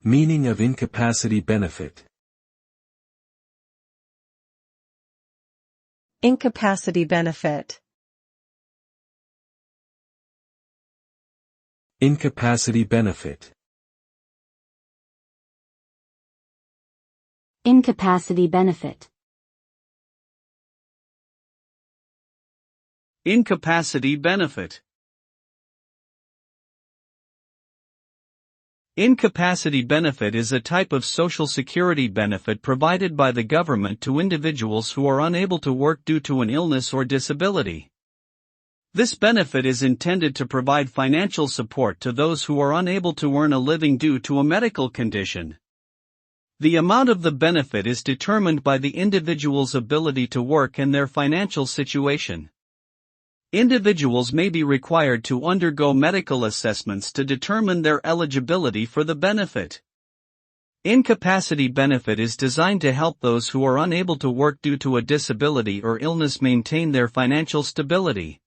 Meaning of incapacity benefit. Incapacity benefit. Incapacity benefit. Incapacity benefit. Incapacity benefit. Incapacity benefit is a type of Social Security benefit provided by the government to individuals who are unable to work due to an illness or disability. This benefit is intended to provide financial support to those who are unable to earn a living due to a medical condition. The amount of the benefit is determined by the individual's ability to work and their financial situation. Individuals may be required to undergo medical assessments to determine their eligibility for the benefit. Incapacity benefit is designed to help those who are unable to work due to a disability or illness maintain their financial stability.